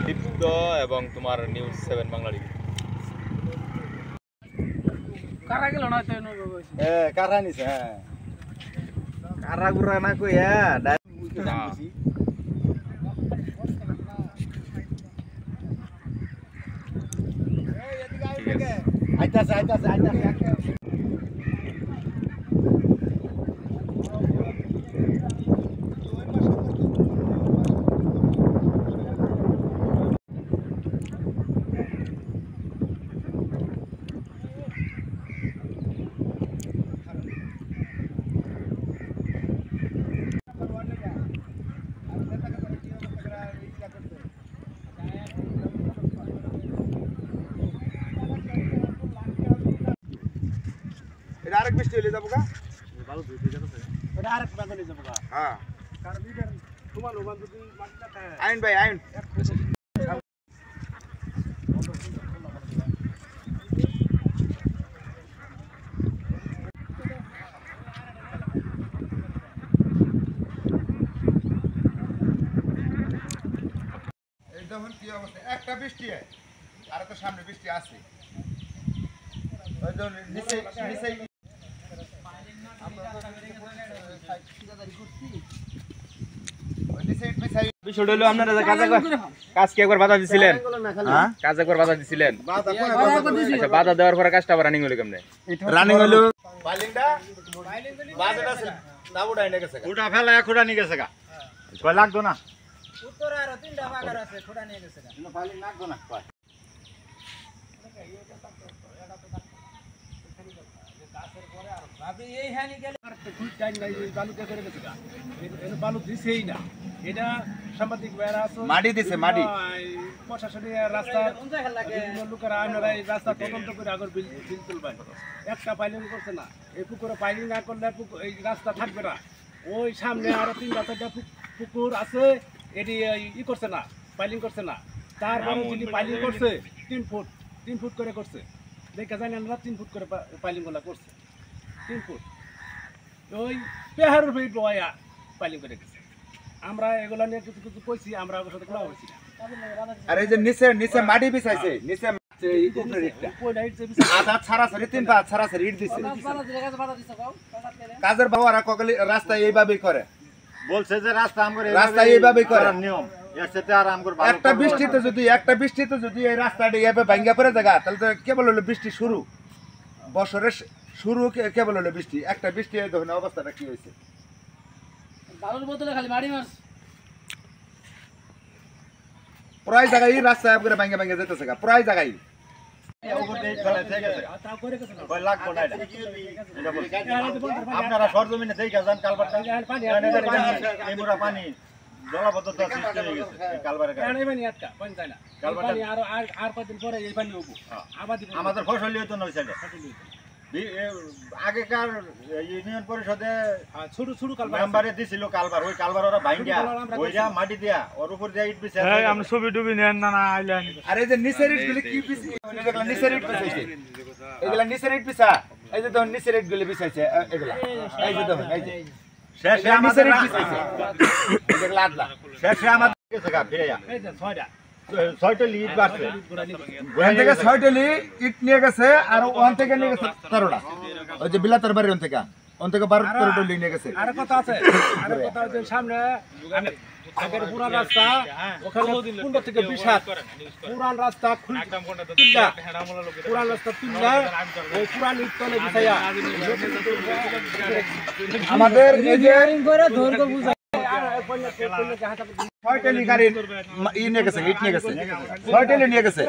দীপ্ত এবং তোমার news 7 Bangla TV কারা গেল না তো কারা নিছে কারা গুরা না কইয়া আইতাছে আরেক বৃষ্টি হলে যাবো গা ভালো ধুইতে যাচ্ছে এটা আরেক বাগানে যাবো গা হ্যাঁ কারণ বিটার তোমার ওখান যদি মাটিটা খায় আইন ভাই আইন এই দেখুন কি অবস্থা একটা বৃষ্টি আর তো সামনে বৃষ্টি আছে ওই তো নিচে বিষয়টা হলো আপনারা কাজ কি একবার বাধা দিছিলেন কাজ একবার বাধা দিছিলেন আচ্ছা বাধা দেওয়ার পরে কাজটা আবার রানিং হলো কেমনে রানিং হলো বাইলিংটা বাজাটা না উড়াই নিয়ে গেছে উড়া ফেলা খুঁড়া নিয়ে গেছে গা কয় লাগতো না উত্তরে আর তিনটা বাগার আছে খুঁড়া নিয়ে গেছে গা বাইলিং লাগতো না কয় ভাবি এই হানি গেলে আর খুব টাইম নাই বালু কে করে গেছে গা এর বালু দিছেই না এটা সাংবাদিক ভাইরা আছে মাটি দিছে মাটি প্রশাসনের রাস্তা লোকেরা আপনারা এই রাস্তা তদন্ত করে আগর বিল তুলবেন একটা পাইলিং করছে না এই পুকুরে পাইলিং না করলে এই রাস্তা থাকবে না ওই সামনে আরো 3-4টা পুকুর আছে এটি ই করছে না পাইলিং করছে না তারপরে যদি পাইলিং করছে 3 ফুট করে করছে দেখা যায় আমরা 3 ফুট করে পাইলিং গুলা করছে 3 ফুট ওই পেহারের ফিট বয়া পাইলিং করে গেছে আমরা এগুলা নিয়ে কিছু কিছু কইছি আমরা ওর সাথে কথা বলছি আর এই যে নিচে মাটি বিছাইছে নিচে এই উপরেরটা আধা ছাড়াছাড়ি 3 পা ছাড়াছাড়ি ইট দিছে কাজের বাবারা ককলি রাস্তা এইভাবেই করে বলছে যে রাস্তা এইভাবেই করে নিয়ম এসেতে আর আমগর একটা বৃষ্টিতে যদি এই রাস্তাটা এইভাবে ভাঙা পড়ে জায়গা তাহলে তো কেবল হলো বৃষ্টি শুরু বছরের শুরু কেবল হলো বৃষ্টি একটা বৃষ্টি এই দেখুন অবস্থাটা কি হয়েছে বালুর বোতলে খালি মারি মাছ প্রায় জায়গায় রাস্তা করে ভাঙা যেতেছে গা প্রায় জায়গায় আপনারা সরজমিনে দেখে যান কালবারটা পানি জলাবদ্ধতা সৃষ্টি হয়ে গেছে কালবারে আমাদের ফসল হতো না ওই সাইডে আগেকার ইউনিয়ন পরিষদে ছোট ছোট মেম্বারে দিছিল কালবার ওই কালবার ওরা ভাঙ্গা ওইটা মাটি দিয়া ওর উপর দিয়া ইট বিছায় এই আমরা ছবি টবি নেন না না আইলেন আরে এই যে নিচের ইট গুলি কি এগুলা নিচের ইট বিছাইছে এগুলা নিচের ইট বিছা এই যে দেখুন নিচের ইট গুলি বিছাইছে এগুলা এই যে দেখুন এই যে শেষে আমাদের ইট বিছাইছে এগুলা আদলা শেষে আমাদের কাছে গা ফিরেয়া এই যে 6টা ইট বাড়ছে ওখান থেকে 6টা ইট নিয়ে গেছে আর ওখান থেকে নিয়ে গেছে 13টা ওই যে বিলাতের বাড়ি ওখান থেকে 12-13টা নিয়ে গেছে আর কথা আছে যে সামনে আগের পুরান রাস্তা ওখানে 15 থেকে 20 হাত পুরান রাস্তা খুলটা পুরান রাস্তা তুললা ওই পুরান ইট তলে বিছায়া আমাদের এই যে করে দৈর্ঘ্য বুঝায় 6টা গাড়ি নিয়ে গেছে ইট নিয়ে গেছে 6টা নিয়ে গেছে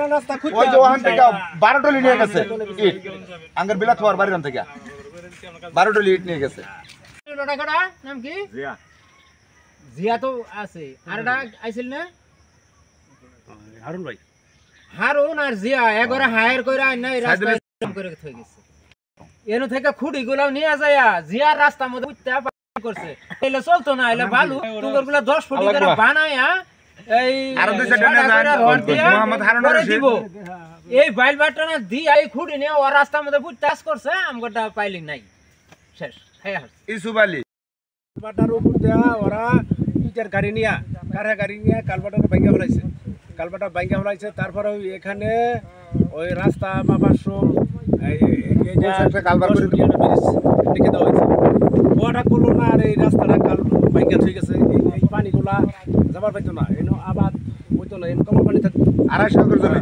ওই যে ওখান থেকে 12টা নিয়ে গেছে ইট আঙ্গের বিলাত হওয়ার বাড়ির থেকে 12টা ইট নিয়ে গেছে নাম কি জিয়া তো আছে আরটা আইছিল না হারুন ভাই হারুন আর জিয়া একবারে হায়ার কইরা আইনা এই রাস্তা করে থই গেছে এনো থেকে খুঁড়ি গুলাও নিয়ে যায়া জিয়ার রাস্তা মধ্যে উঠতে করছে এলে চলতো না এলে ভালো তুগর গুলা 10 ফুট করে বানায়া এই আর দুইটা ডেনে যান মোহাম্মদ হারুন করে দিব এই বাইল বাটনা দি এই খুঁড়ি নিয়ে ও রাস্তার মধ্যে পুট টাচ করছে আমগোটা পাইলিং নাই শেষ হ্যাঁ ইউসুফ আলী কালবাটার উপর দেওয়া ওরা ইটার গাড়ি নিয়ে কারা গাড়ি নিয়ে কালবাটার ভাঙ্গা ফেলাইছে কালবাটা ভাঙ্গা ফেলাইছে তারপরে এখানে ওই রাস্তা বা বাথরুম লিখে দেওয়া হয়েছে ওটা করলো না আর এই রাস্তাটা কাল ভাঙ্গা হয়ে গেছে এই পানিগুলা যাবার পাইতো না এনে আবার হইতো না এনে কমল পানি থাকতো 250 একর জমি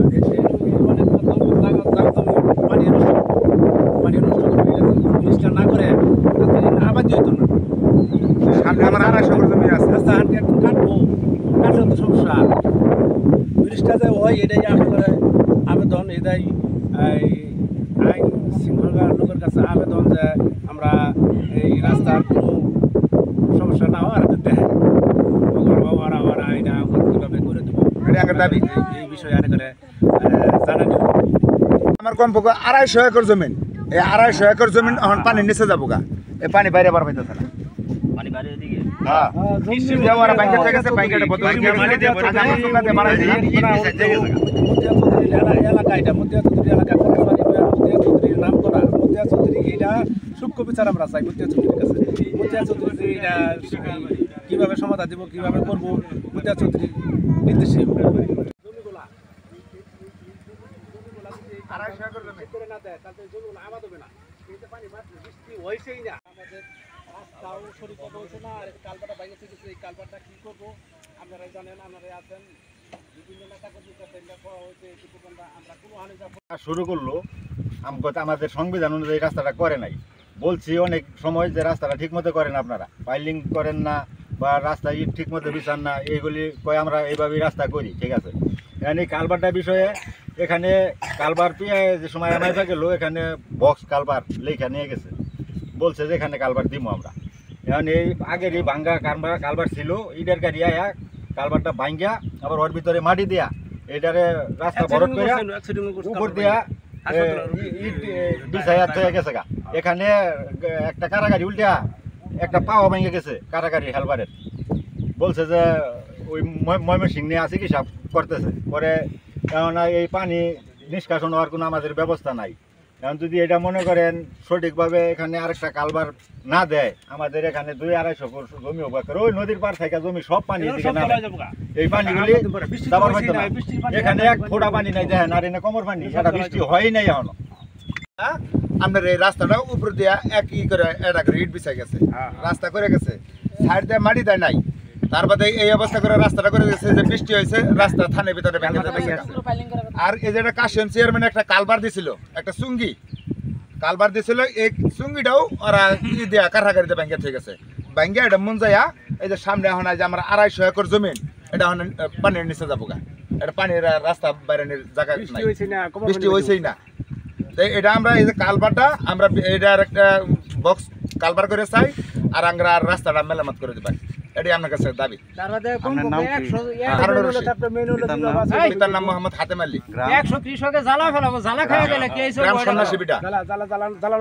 পানি নষ্ট জিনিসটা না করে আবাদ হইতো না সামনে আমার 250 একর জমি আছে রাস্তা হাঁটতে একটু কাটবো কাটলে তো সমস্যা ব্রিজটা যে হয় এটাই আসলে আবেদন এটাই আইন শৃঙ্খলা লোকের কাছে আবেদন যে আমরা এই রাস্তার কোনো সমস্যা না হওয়ার দেখেন ওরা এটা কীভাবে করে দেবো দাবি এই বিষয়ে আনে করে জানানি আমার কমপক্ষে 250 একর জমিন এই 250 একর জমিন এখন পানির নিচে যাবো গা এই পানি বাইরে বার পাইতেছে না পানি বাইরে দিকে হ্যাঁ ওরা ব্যাংকে থেকে গেছে ব্যাংকের বদল মাটি দিয়ে আমার সুকাতে মারা দিয়ে এলাকা এটা মতিয়া চৌধুরী এলাকা মতিয়া চৌধুরীর নাম করা মতিয়া চৌধুরী এটা সূক্ষ্ম বিচার আমরা চাই মতিয়া চৌধুরীর কাছে মতিয়া চৌধুরী এটা কীভাবে সমাধান দিব কীভাবে করবো মতিয়া চৌধুরী নির্দেশে করে না দেয় তাতে জমিগুলো আবাদ হবে না কিন্তু পানি বৃষ্টি হয়েছেই না আমাদের রাস্তাও শরীর কথা হয়েছে না আর কালপাটা বাইরে থেকে এই কালপাটা কী করবো আপনারাই জানেন আপনারাই আছেন বিভিন্ন নেতা কর্মীদের হয়েছে আমরা কোনো হানি শুরু করলো আমাদের সংবিধান অনুযায়ী রাস্তাটা করে নাই বলছি অনেক সময় যে রাস্তাটা ঠিক মতো করেন আপনারা পাইলিং করেন না বা রাস্তা ঠিক মতো বিচার না এইগুলি কয় আমরা এইভাবেই রাস্তা করি ঠিক আছে এখানে কালবারটার বিষয়ে এখানে কালবার পেয়ে যে সময় এমআইফা গেল এখানে বক্স কালবার লেখা নিয়ে গেছে বলছে যে এখানে কালবার দিব আমরা এখন এই আগের এই ভাঙ্গা কালবার ছিল ইটার গাড়ি আয়া কালবারটা ভাঙ্গা আবার ওর ভিতরে মাটি দেয়া এটারে রাস্তা ভরত করে উপর দিয়া ইট বিছাইয়া হয়ে গেছে গা এখানে একটা কারাগারি উল্টা একটা পাওয়া ভেঙে গেছে কারাগারি হেলবারের বলছে যে ওই ময়মনসিং নিয়ে আছে কি সব করতেছে পরে এখন এই পানি নিষ্কাশন হওয়ার কোনো আমাদের ব্যবস্থা নাই এখন যদি এটা মনে করেন সঠিকভাবে এখানে আরেকটা কালবার না দেয় আমাদের এখানে 200-250 একর জমি হোক ওই নদীর পার থেকে জমি সব পানি এদিকে না এই পানিগুলি যাবার হয়তো না এখানে এক ফোঁটা পানি নাই দেখেন আর এনে কমর পানি এটা বৃষ্টি হয় নাই এখনো আপনার এই রাস্তাটা উপর দিয়া একই করে এটা করে ইট বিছাই গেছে রাস্তা করে গেছে সাইড দিয়ে মাটি দেয় নাই তার বাদে এই অবস্থা করে রাস্তাটা করে গেছে যে বৃষ্টি হয়েছে রাস্তা থানের ভিতরে ভেঙে গেছে আর এই যেটা কাশেম চেয়ারম্যান একটা কালবার দিছিল একটা চুঙ্গি কালবার দিছিল এই চুঙ্গিটাও ওরা ই দেয়া কাঠাগাড়িতে ভেঙে থেকে গেছে ভেঙে এটা মন যাইয়া এই যে সামনে এখন যে আমরা 250 একর জমিন এটা এখন পানির নিচে যাবো গা এটা পানির রাস্তা বাইরের জায়গা বৃষ্টি হয়েছেই না তাই এটা আমরা এই যে কালবারটা আমরা এটার একটা বক্স কালবার করে চাই আর আমরা রাস্তাটা মেরামত করে দিই এটাই আপনার কাছে দাবি পিতার নাম মোহাম্মদ হাতেম আলী 100 কৃষকে জ্বালা ফেলাবো জ্বালা খাওয়া গেলে কি গ্রাম সন্ন্যাসী বিটা জ্বালা